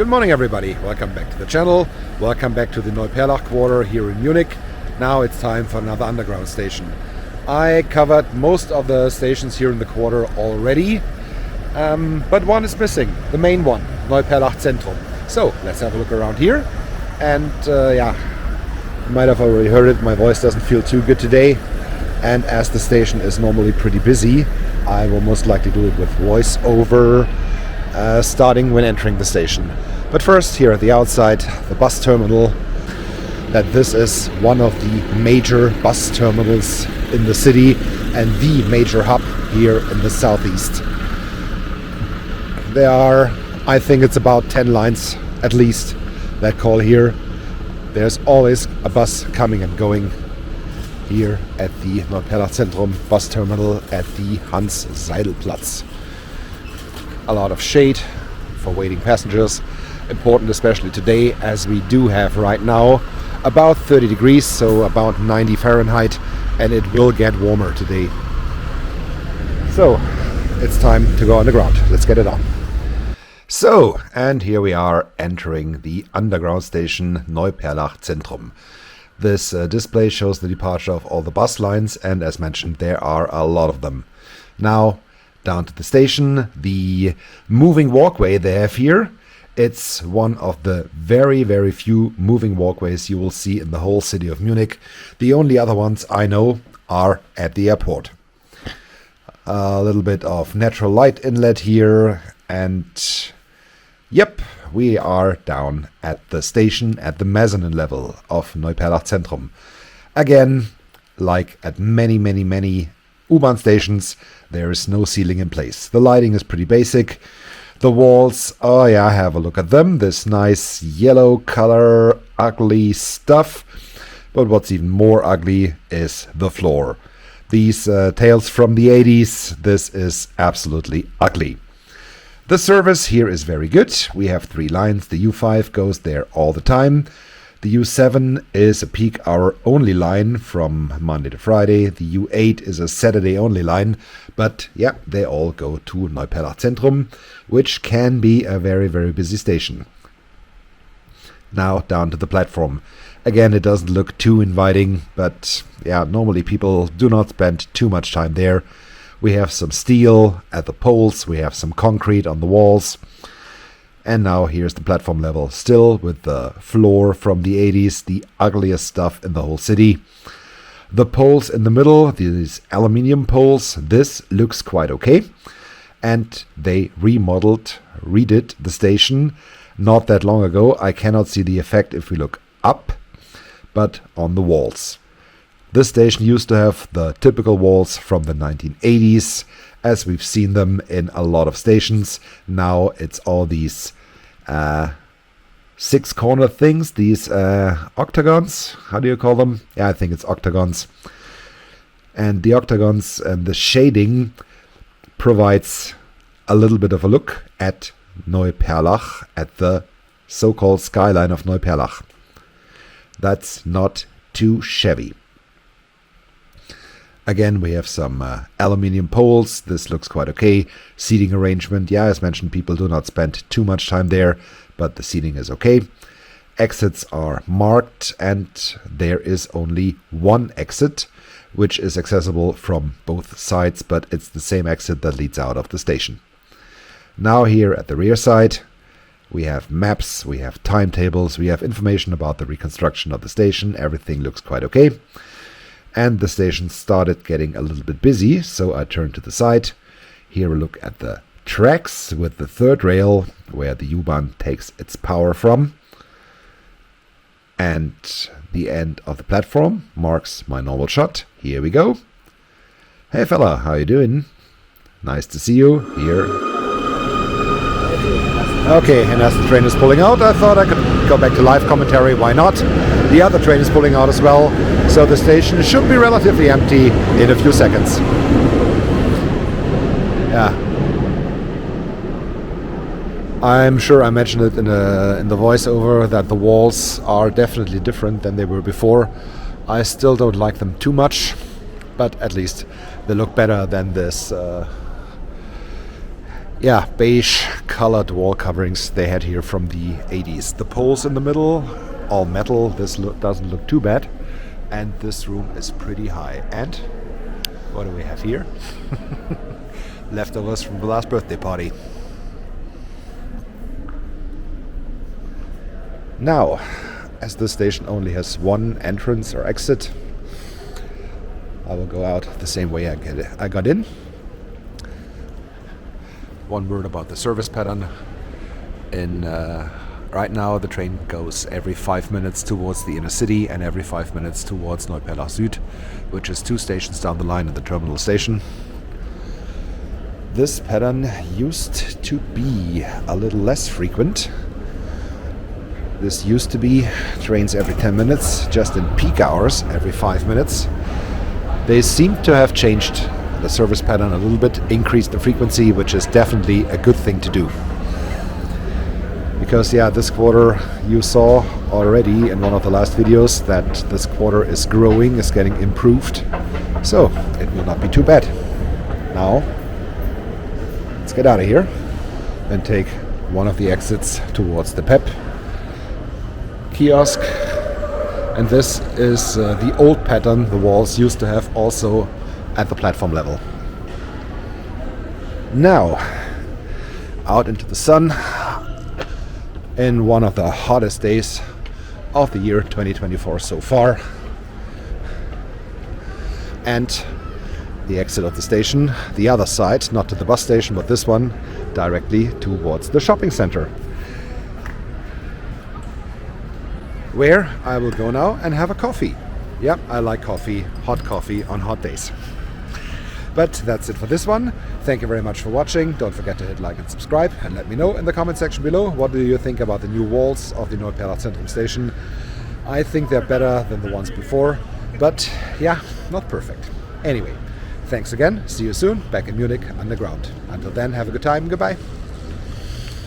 Good morning, everybody. Welcome back to the channel. Welcome back to the Neuperlach quarter here in Munich. Now it's time for another underground station. I covered most of the stations here in the quarter already, but one is missing, the main one, Neuperlach-Zentrum. So let's have a look around here. And you might have already heard it, my voice doesn't feel too good today. And as the station is normally pretty busy, I will most likely do it with voiceover starting when entering the station. But first, here at the outside, the bus terminal, that this is one of the major bus terminals in the city and the major hub here in the southeast. There are, I think it's about 10 lines at least that call here. There's always a bus coming and going here at the Neuperlach-Zentrum bus terminal at the Hans-Seidel-Platz. A lot of shade for waiting passengers. Important especially today, as we do have right now about 30 degrees, so about 90 Fahrenheit, and it will get warmer today. So it's time to go underground. Let's get it on. So, and here we are entering the underground station Neuperlach-Zentrum. This display shows the departure of all the bus lines, and as mentioned, there are a lot of them. Now, down to the station, the moving walkway they have here. It's one of the very, very few moving walkways you will see in the whole city of Munich. The only other ones I know are at the airport. A little bit of natural light inlet here, and yep, we are down at the station at the mezzanine level of Neuperlach-Zentrum. Again, like at many U-Bahn stations, there is no ceiling in place. The lighting is pretty basic. The walls, oh yeah, have a look at them. This nice yellow color, ugly stuff. But what's even more ugly is the floor. These tales from the 80s, this is absolutely ugly. The service here is very good. We have 3 lines. The U5 goes there all the time. The U7 is a peak hour only line from Monday to Friday. The U8 is a Saturday only line. But yeah, they all go to Neuperlach-Zentrum, which can be a very, very busy station. Now down to the platform. Again, it doesn't look too inviting, but yeah, normally people do not spend too much time there. We have some steel at the poles, we have some concrete on the walls. And now here's the platform level, still with the floor from the 80s, the ugliest stuff in the whole city. The poles in the middle, these aluminium poles, this looks quite okay. And they redid the station not that long ago. I cannot see the effect if we look up, but on the walls. This station used to have the typical walls from the 1980s, as we've seen them in a lot of stations. Now it's all these 6-corner things, these octagons. How do you call them? Yeah, I think it's octagons. And the octagons and the shading provides a little bit of a look at Neuperlach, at the so-called skyline of Neuperlach. That's not too shabby. Again, we have some aluminium poles. This looks quite okay. Seating arrangement. Yeah, as mentioned, people do not spend too much time there, but the seating is okay. Exits are marked, and there is only one exit, which is accessible from both sides, but it's the same exit that leads out of the station. Now here at the rear side, we have maps, we have timetables, we have information about the reconstruction of the station. Everything looks quite okay. And the station started getting a little bit busy, so I turned to the side. Here we look at the tracks with the third rail, where the U-Bahn takes its power from. And the end of the platform marks my normal shot. Here we go. Hey fella, how you doing? Nice to see you here. Okay, and as the train is pulling out, I thought I could go back to live commentary. Why not? The other train is pulling out as well, so the station should be relatively empty in a few seconds. Yeah. I'm sure I mentioned it in the voiceover that the walls are definitely different than they were before. I still don't like them too much, but at least they look better than this Yeah, beige colored wall coverings they had here from the 80s. The poles in the middle, all metal. This doesn't look too bad. And this room is pretty high. And what do we have here? Leftovers from the last birthday party. Now, as this station only has one entrance or exit, I will go out the same way I got in. One word about the service pattern. Right now the train goes every 5 minutes towards the inner city and every 5 minutes towards Neuperlach Süd, which is 2 stations down the line at the terminal station. This pattern used to be a little less frequent. This used to be trains every 10 minutes, just in peak hours every 5 minutes. They seem to have changed the service pattern a little bit, increased the frequency, which is definitely a good thing to do. Because this quarter you saw already in one of the last videos that this quarter is growing, is getting improved. So it will not be too bad. Now, let's get out of here and take one of the exits towards the PEP kiosk. And this is the old pattern the walls used to have also at the platform level. Now, out into the sun in one of the hottest days of the year 2024 so far. And the exit of the station, the other side, not to the bus station, but this one, directly towards the shopping center, where I will go now and have a coffee. Yeah, I like coffee, hot coffee on hot days. But that's it for this one. Thank you very much for watching. Don't forget to hit like and subscribe, and let me know in the comment section below what do you think about the new walls of the Neuperlach-Zentrum station. I think they're better than the ones before, but not perfect. Anyway, thanks again. See you soon back in Munich underground. Until then, have a good time. Goodbye.